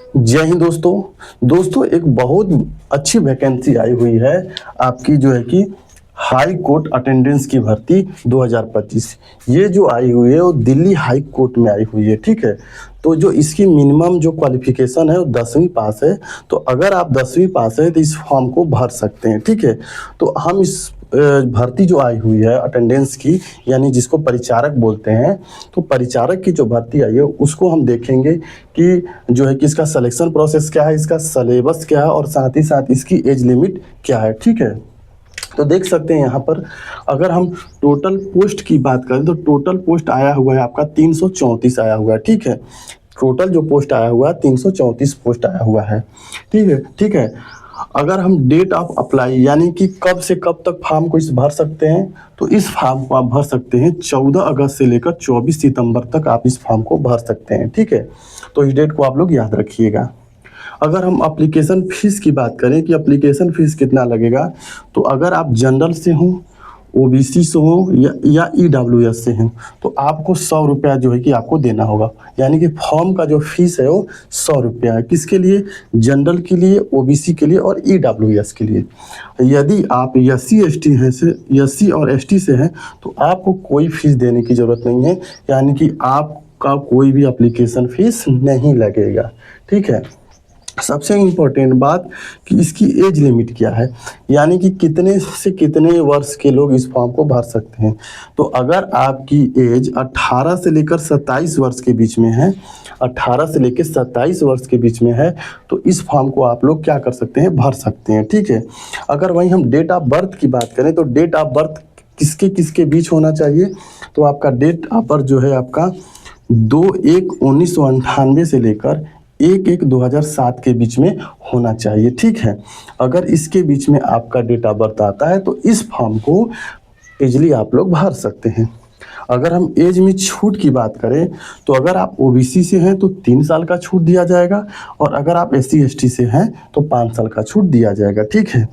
जय हिंद दोस्तों एक बहुत अच्छी वैकेंसी आई हुई है आपकी जो है कि हाई कोर्ट अटेंडेंस की भर्ती 2025। ये जो आई हुई है वो दिल्ली हाई कोर्ट में आई हुई है। ठीक है, तो जो इसकी मिनिमम जो क्वालिफिकेशन है वो 10वीं पास है। तो अगर आप 10वीं पास है तो इस फॉर्म को भर सकते हैं। ठीक है, तो हम इस भर्ती जो आई हुई है अटेंडेंस की, यानी जिसको परिचारक बोलते हैं, तो परिचारक की जो भर्ती आई है उसको हम देखेंगे कि जो है कि इसका सिलेक्शन प्रोसेस क्या है, इसका सिलेबस क्या है और साथ ही साथ इसकी एज लिमिट क्या है। ठीक है, तो देख सकते हैं यहाँ पर अगर हम टोटल पोस्ट की बात करें तो टोटल पोस्ट आया हुआ है आपका 334 आया हुआ है। ठीक है, टोटल जो पोस्ट आया हुआ है 334 पोस्ट आया हुआ है। ठीक है, अगर हम डेट ऑफ अप्लाई यानी कि कब से कब तक फॉर्म को इस भर सकते हैं, तो इस फॉर्म को आप भर सकते हैं 14 अगस्त से लेकर 24 सितंबर तक आप इस फॉर्म को भर सकते हैं। ठीक है, तो इस डेट को आप लोग याद रखिएगा। अगर हम एप्लीकेशन फ़ीस की बात करें कि एप्लीकेशन फ़ीस कितना लगेगा, तो अगर आप जनरल से हों, ओबीसी से हो या ईडब्ल्यूएस से हैं, तो आपको 100 रुपया जो है कि आपको देना होगा। यानी कि फॉर्म का जो फीस है वो 100 रुपया है। किसके लिए? जनरल के लिए, ओबीसी के लिए और ईडब्ल्यूएस के लिए। यदि आप एससी एसटी हैं से एससी और एसटी से हैं तो आपको कोई फीस देने की ज़रूरत नहीं है, यानी कि आपका कोई भी एप्लीकेशन फ़ीस नहीं लगेगा। ठीक है, सबसे इम्पोर्टेंट बात कि इसकी एज लिमिट क्या है, यानी कि कितने से कितने वर्ष के लोग इस फॉर्म को भर सकते हैं। तो अगर आपकी एज 18 से लेकर 27 वर्ष के बीच में है, 18 से लेकर 27 वर्ष के बीच में है, तो इस फॉर्म को आप लोग क्या कर सकते हैं, भर सकते हैं। ठीक है, अगर वहीं हम डेट ऑफ बर्थ की बात करें तो डेट ऑफ बर्थ किसके किसके बीच होना चाहिए, तो आपका डेट ऑफ बर्थ जो है आपका 2/1/1998 से लेकर 1/1/2007 के बीच में होना चाहिए। ठीक है, अगर इसके बीच में आपका डेट ऑफ बर्थ आता है तो इस फॉर्म को इजली आप लोग भर सकते हैं। अगर हम एज में छूट की बात करें तो अगर आप ओबीसी से हैं तो 3 साल का छूट दिया जाएगा और अगर आप एससी एसटी से हैं तो 5 साल का छूट दिया जाएगा। ठीक है,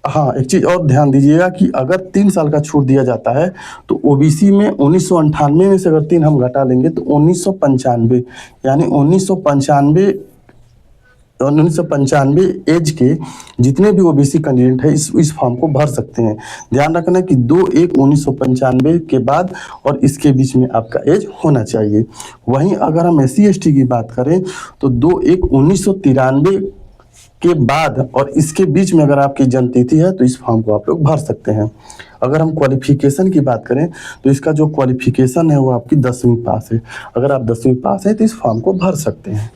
हाँ, एक चीज़ और ध्यान दीजिएगा कि अगर 3 साल का छूट दिया जाता है तो ओबीसी में 1998 में से अगर 3 हम घटा लेंगे तो 1995, यानी 1995 एज के जितने भी ओबीसी कैंडिडेट है इस फॉर्म को भर सकते हैं। ध्यान रखना कि 2/1/1995 के बाद और इसके बीच में आपका एज होना चाहिए। वहीं अगर हम एससी एसटी की बात करें तो 2/1/1993 के बाद और इसके बीच में अगर आपकी जन्म तिथि है तो इस फॉर्म को आप लोग भर सकते हैं। अगर हम क्वालिफिकेशन की बात करें तो इसका जो क्वालिफिकेशन है वो आपकी 10वीं पास है। अगर आप 10वीं पास है तो इस फॉर्म को भर सकते हैं।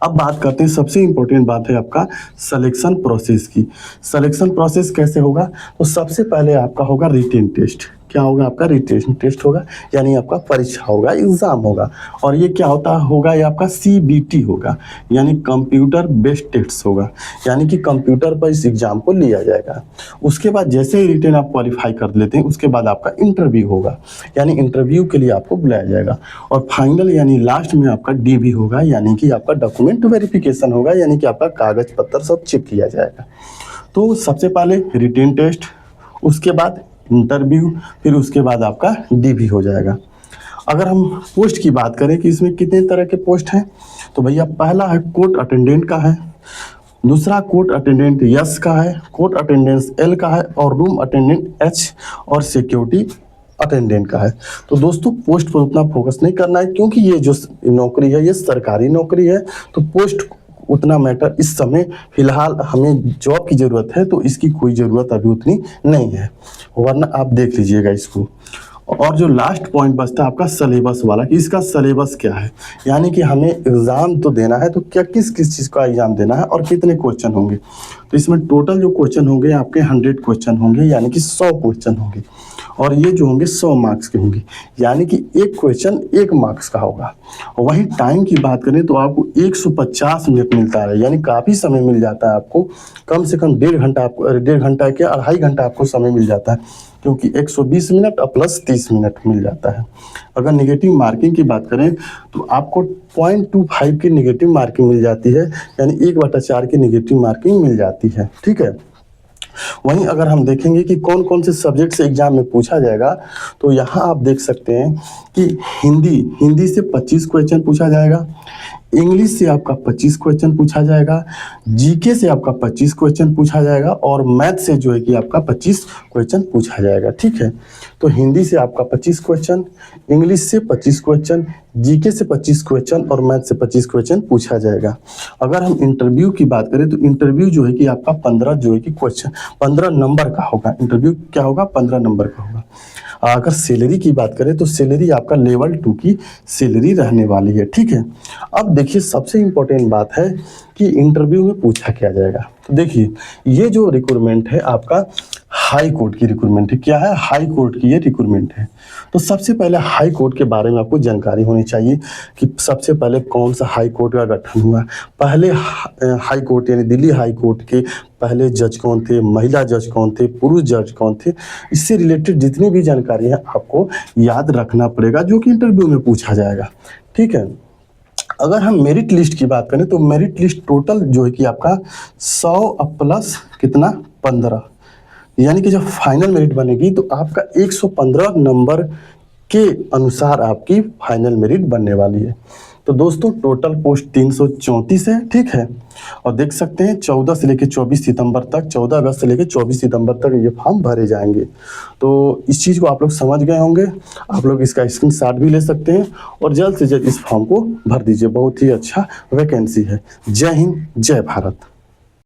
अब बात करते हैं, सबसे इम्पोर्टेंट बात है आपका सिलेक्शन प्रोसेस की। सिलेक्शन प्रोसेस कैसे होगा, तो सबसे पहले आपका होगा रिटन टेस्ट। क्या होगा? आपका रिटन टेस्ट होगा, यानी आपका परीक्षा होगा, एग्ज़ाम होगा। और ये क्या होगा, ये आपका सीबीटी होगा, यानी कंप्यूटर बेस्ड टेस्ट होगा, यानी कि कंप्यूटर पर इस एग्ज़ाम को लिया जाएगा। उसके बाद जैसे ही रिटन आप क्वालिफाई कर लेते हैं उसके बाद आपका इंटरव्यू होगा, यानी इंटरव्यू के लिए आपको बुलाया जाएगा। और फाइनल यानी लास्ट में आपका डीवी होगा, यानी कि आपका डॉक्यूमेंट वेरिफिकेशन होगा, यानी कि आपका कागज पत्र सब चेक किया जाएगा। तो सबसे पहले रिटन टेस्ट, उसके बाद इंटरव्यू, फिर उसके बाद आपका डीवी हो जाएगा। अगर हम पोस्ट की बात करें कि इसमें कितने तरह के पोस्ट हैं, तो भैया पहला है कोर्ट अटेंडेंट का है, दूसरा कोर्ट अटेंडेंट यस का है, कोर्ट अटेंडेंस एल का है और रूम अटेंडेंट एच और सिक्योरिटी अटेंडेंट का है। तो दोस्तों पोस्ट पर उतना फोकस नहीं करना है, क्योंकि ये जो नौकरी है ये सरकारी नौकरी है, तो पोस्ट उतना मैटर इस समय फिलहाल हमें जॉब की ज़रूरत है तो इसकी कोई ज़रूरत अभी उतनी नहीं है, वरना आप देख लीजिएगा इसको। और जो लास्ट पॉइंट बचता है आपका सिलेबस वाला, कि इसका सिलेबस क्या है, यानी कि हमें एग्ज़ाम तो देना है, तो क्या किस किस चीज़ का एग्ज़ाम देना है और कितने क्वेश्चन होंगे। तो इसमें टोटल जो क्वेश्चन होंगे आपके 100 क्वेश्चन होंगे, यानी कि 100 क्वेश्चन होंगे। और ये जो होंगे 100 मार्क्स के होंगे, यानी कि एक क्वेश्चन 1 मार्क्स का होगा। वहीं टाइम की बात करें तो आपको 150 मिनट मिलता है, यानी काफ़ी समय मिल जाता है आपको। कम से कम 1.5 घंटा आपको, 1.5 घंटा के 2.5 घंटा आपको समय मिल जाता है, क्योंकि 120 मिनट और प्लस 30 मिनट मिल जाता है। अगर नेगेटिव मार्किंग की बात करें तो आपको 0.25 की नेगेटिव मार्किंग मिल जाती है, यानी 1/4 की नेगेटिव मार्किंग मिल जाती है। ठीक है, वहीं अगर हम देखेंगे कि कौन कौन से सब्जेक्ट से एग्जाम में पूछा जाएगा, तो यहाँ आप देख सकते हैं कि हिंदी से 25 क्वेश्चन पूछा जाएगा, इंग्लिश से आपका 25 क्वेश्चन पूछा जाएगा, जीके से आपका 25 क्वेश्चन पूछा जाएगा और मैथ से जो है कि आपका 25 क्वेश्चन पूछा जाएगा। ठीक है, तो हिंदी से आपका 25 क्वेश्चन, इंग्लिश से 25 क्वेश्चन, जीके से 25 क्वेश्चन और मैथ से 25 क्वेश्चन पूछा जाएगा। अगर हम इंटरव्यू की बात करें तो इंटरव्यू जो है कि आपका 15 जो है कि क्वेश्चन 15 नंबर का होगा। इंटरव्यू क्या होगा? 15 नंबर का होगा। अगर सैलरी की बात करें तो सैलरी आपका लेवल 2 की सैलरी रहने वाली है। ठीक है, अब देखिए सबसे इम्पोर्टेंट बात है कि इंटरव्यू में पूछा क्या जाएगा। तो देखिए ये जो रिक्रूटमेंट है आपका हाई कोर्ट की रिक्रूटमेंट है। क्या है? हाई कोर्ट की ये रिक्रूटमेंट है। तो सबसे पहले हाई कोर्ट के बारे में आपको जानकारी होनी चाहिए कि सबसे पहले कौन सा हाई कोर्ट का गठन हुआ। पहले हाई कोर्ट यानी दिल्ली हाई कोर्ट के पहले जज कौन थे, महिला जज कौन थे, पुरुष जज कौन थे, इससे रिलेटेड जितनी भी जानकारी है आपको याद रखना पड़ेगा, जो कि इंटरव्यू में पूछा जाएगा। ठीक है, अगर हम मेरिट लिस्ट की बात करें तो मेरिट लिस्ट टोटल जो है कि आपका 100 प्लस कितना 15, यानी कि जब फाइनल मेरिट बनेगी तो आपका 115 नंबर के अनुसार आपकी फाइनल मेरिट बनने वाली है। तो दोस्तों टोटल पोस्ट 334 है। ठीक है, और देख सकते हैं 14 से लेकर 24 सितंबर तक, 14 अगस्त से लेकर 24 सितंबर तक ये फॉर्म भरे जाएंगे। तो इस चीज़ को आप लोग समझ गए होंगे। आप लोग इसका स्क्रीनशॉट भी ले सकते हैं और जल्द से जल्द इस फॉर्म को भर दीजिए। बहुत ही अच्छा वैकेंसी है। जय हिंद, जय भारत।